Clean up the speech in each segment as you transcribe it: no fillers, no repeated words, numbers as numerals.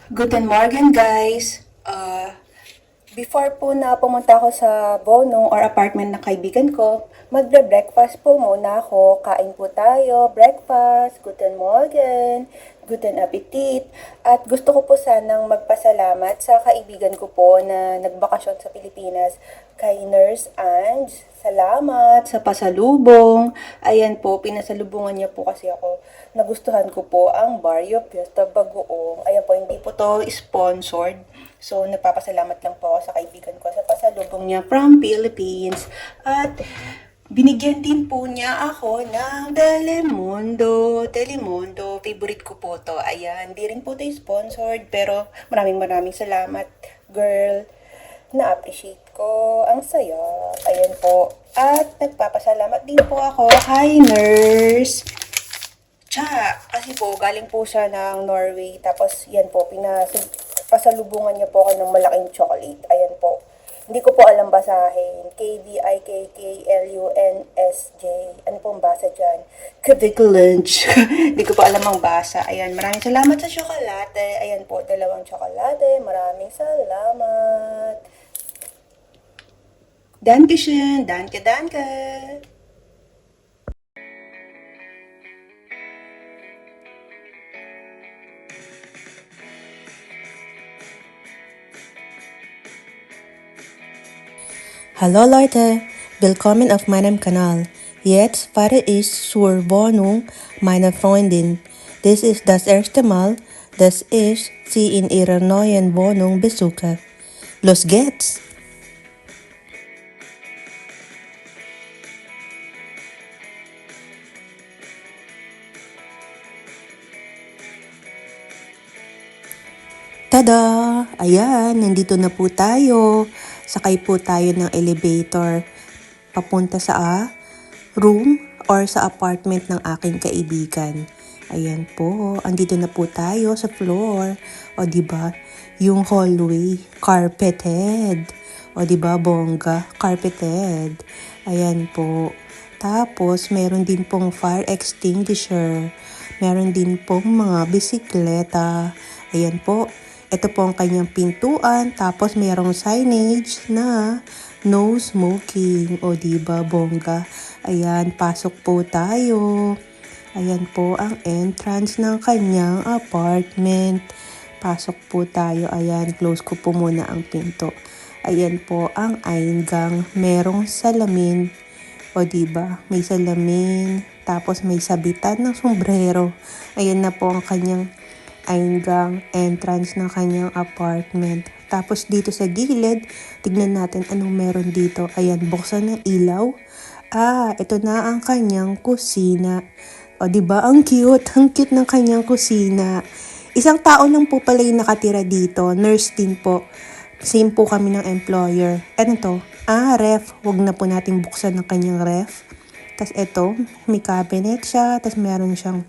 Guten Morgen, guys! Before po na pumunta ako sa bonong or apartment ng kaibigan ko, magbe-breakfast po muna ako. Kain po tayo, breakfast, guten Morgen, guten Appetit. At gusto ko po sanang magpasalamat sa kaibigan ko po na nagbakasyon sa Pilipinas, kay Nurse Ange. Salamat sa pasalubong. Ayan po, pinasalubungan niya po kasi ako. Nagustuhan ko po ang Barrio Fiesta Bagoong. Ayan po, hindi po to sponsored. So, nagpapasalamat lang po ako sa kaibigan ko sa pasalubong niya from Philippines. At binigyan din po niya ako ng Telemundo. Favorite ko po to. Ayan, di rin po to sponsored. Pero maraming salamat, girl. Na-appreciate ko. Ang saya. Ayan po. At nagpapasalamat din po ako kay Nurse. Kasi po, galing po siya ng Norway. Tapos, yan po, pasalubungan niya po ako ng malaking chocolate. Ayan po. Hindi ko po alam basahin. KDIKKLUNSJ. Ano pong basa dyan? Kavik lunch. Hindi ko po alam ang basa. Ayan, maraming salamat sa tsokolate. Ayan po, 2 tsokolate. Maraming salamat. Dankeschön. Danke. Hallo Leute, willkommen auf meinem Kanal. Jetzt fahre ich zur Wohnung meiner Freundin. Dies ist das erste Mal, dass ich sie in ihrer neuen Wohnung besuche. Los geht's! Tada! Ayan, nandito na po tayo. Sakay po tayo ng elevator papunta sa room or sa apartment ng aking kaibigan. Ayan po, andito na po tayo sa floor. O di ba? Yung hallway, carpeted. O di ba, bongga, carpeted. Ayan po. Tapos, meron din pong fire extinguisher. Meron din pong mga bisikleta. Ayan po. Ito po ang kanyang pintuan. Tapos, merong signage na no smoking. O diba, bongga. Ayan, pasok po tayo. Ayan po ang entrance ng kanyang apartment. Pasok po tayo. Ayan, close ko po muna ang pinto. Ayan po ang eingang. Merong salamin. O diba, may salamin. Tapos may sabitan ng sombrero. Ayan na po ang kanyang eingang, entrance ng kanyang apartment. Tapos dito sa gilid, tignan natin anong meron dito. Ayan, buksan ng ilaw. Ito na ang kanyang kusina. O diba, ang cute ng kanyang kusina. Isang tao lang po pala yung nakatira dito. Nurse din po. Same po kami ng employer. Ano to? Ref. Huwag na po natin buksan ng kanyang ref. Tapos ito, may cabinet siya. Tapos meron siyang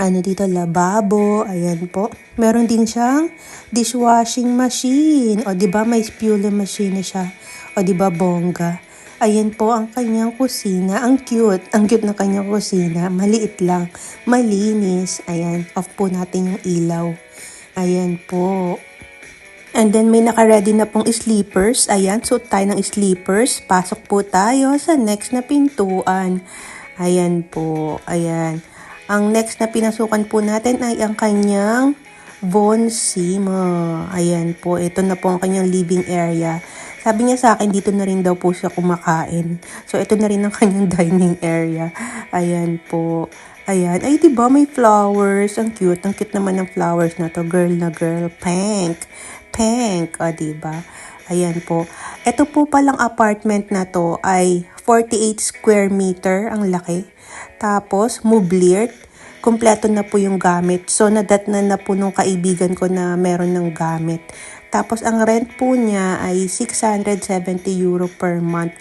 dito, lababo. Ayan po. Meron din siyang dishwashing machine. O diba, may spule machine na siya. O diba, bongga. Ayan po ang kanyang kusina. Ang cute. Ang cute ng kanyang kusina. Maliit lang. Malinis. Ayan. Off po natin yung ilaw. Ayan po. And then may naka-ready na pong sleepers. Ayan. Suot tayo ng sleepers. Pasok po tayo sa next na pintuan. Ayan po. Ayan. Ang next na pinasukan po natin ay ang kanyang Von Sima. Ayan po. Ito na po ang kanyang living area. Sabi niya sa akin, dito na rin daw po siya kumakain. So, ito na rin ang kanyang dining area. Ayan po. Ayan. Ay, diba may flowers? Ang cute. Ang cute naman ng flowers na to. Girl na girl. Pink. O, diba? Ayan po. Ito po palang apartment na to ay 48 square meter. Ang laki. Tapos, mobiliert. Kompleto na po yung gamit. So, nadatnan na po nung kaibigan ko na meron ng gamit. Tapos, ang rent po niya ay 670 euro per month.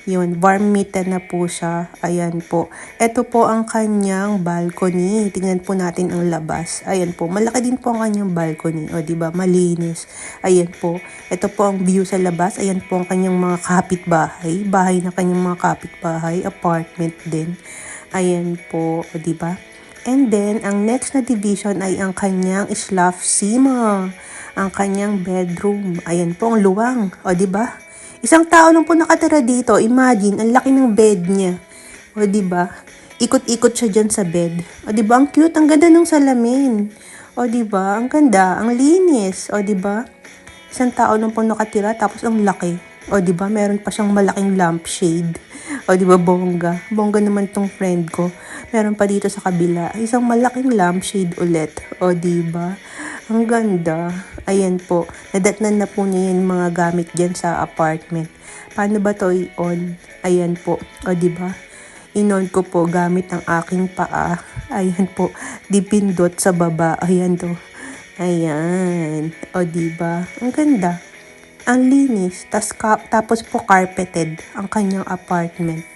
Yun, warm meter na po siya. Ayan po. Ito po ang kanyang balcony. Tingnan po natin ang labas. Ayan po. Malaki din po ang kanyang balcony. O, diba? Malinis. Ayan po. Ito po ang view sa labas. Ayan po ang kanyang mga kapitbahay. Bahay na kanyang mga kapitbahay. Apartment din. Ayan po. O, diba? And then, ang next na division ay ang kanyang schlafzimmer, ang kanyang bedroom. Ayan po, ang luwang. O, di ba? Isang tao lang po nakatira dito. Imagine, ang laki ng bed niya. O, di ba? Ikot-ikot siya dyan sa bed. O, di ba? Ang cute, ang ganda ng salamin. O, di ba? Ang ganda, ang linis. O, di ba? Isang tao lang po nakatira, tapos ang laki. O, di ba? Meron pa siyang malaking lampshade. O, di ba? Bongga. Bongga naman tong friend ko. Meron pa dito sa kabila. Isang malaking lampshade ulit. O, di ba? Ang ganda. Ayan po. Nadatnan na po niya yung mga gamit dyan sa apartment. Paano ba to i-on? Ayan po. O, di ba? In-on ko po gamit ang aking paa. Ayan po. Dipindot sa baba. Ayan to. Ayan. O, diba? Ang ganda. Ang linis. Tapos po carpeted ang kanyang apartment.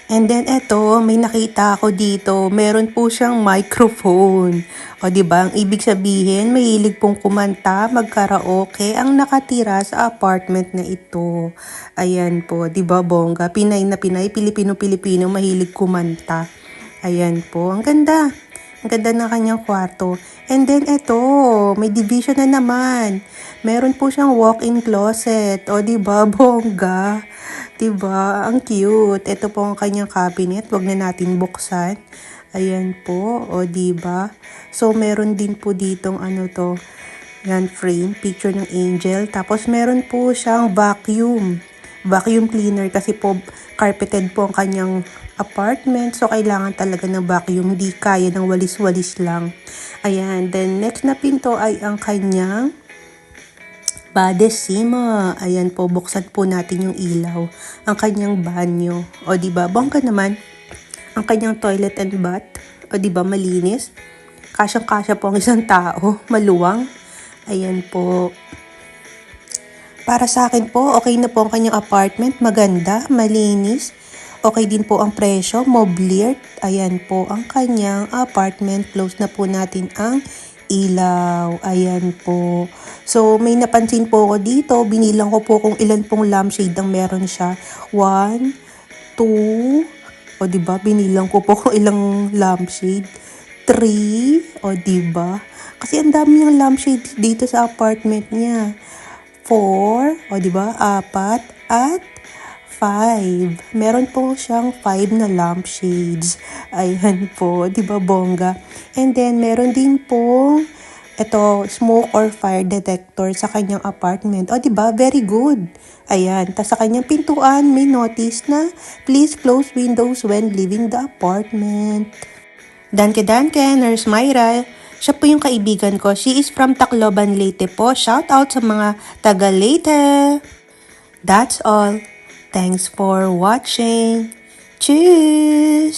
And then eto, may nakita ako dito. Meron po siyang microphone. O, diba? Ang ibig sabihin, mahilig pong kumanta, magkaraoke ang nakatira sa apartment na ito. Ayan po, diba bongga? Pinay na Pinay, Pilipino-Pilipino, mahilig kumanta. Ayan po, ang ganda. Ang ganda ng kanyang kwarto. And then eto, may division na naman. Meron po siyang walk-in closet. O, diba, bongga? Diba? Ang cute. Ito po ang kanyang cabinet. Wag na natin buksan. Ayan po. O, diba? So, meron din po ditong ano to. Yan, frame. Picture ng angel. Tapos, meron po siyang vacuum. Vacuum cleaner kasi po carpeted po ang kanyang apartment. So, kailangan talaga ng vacuum. Hindi kaya ng walis-walis lang. Ayan. Then, next na pinto ay ang kanyang badesima. Ayan po, buksan po natin yung ilaw. Ang kanyang banyo. O, diba? Bongga naman. Ang kanyang toilet and bath. O, diba? Malinis. Kasyang-kasya po ang isang tao. Maluwang. Ayan po. Para sa akin po, okay na po ang kanyang apartment. Maganda, malinis. Okay din po ang presyo, mobilier. Ayan po ang kanyang apartment. Close na po natin ang ilaw. Ayan po. So, may napansin po ako dito. Binilang ko po kung ilan pong lampshade ang meron siya. 1, 2, o diba? Binilang ko po kung ilang lampshade. 3, o diba? Kasi ang dami yung lampshade dito sa apartment niya. 4, o diba? 4, at 5. Meron po siyang 5 na lampshades. Ayan po, diba bongga? And then, meron din po ito, smoke or fire detector sa kanyang apartment. O, diba? Very good. Ayan. Tapos sa kanyang pintuan, may notice na, please close windows when leaving the apartment. Danke, Nurse Myra. Siya po yung kaibigan ko. She is from Tacloban, Leyte po. Shout out sa mga taga Leyte. That's all. Thanks for watching. Cheers!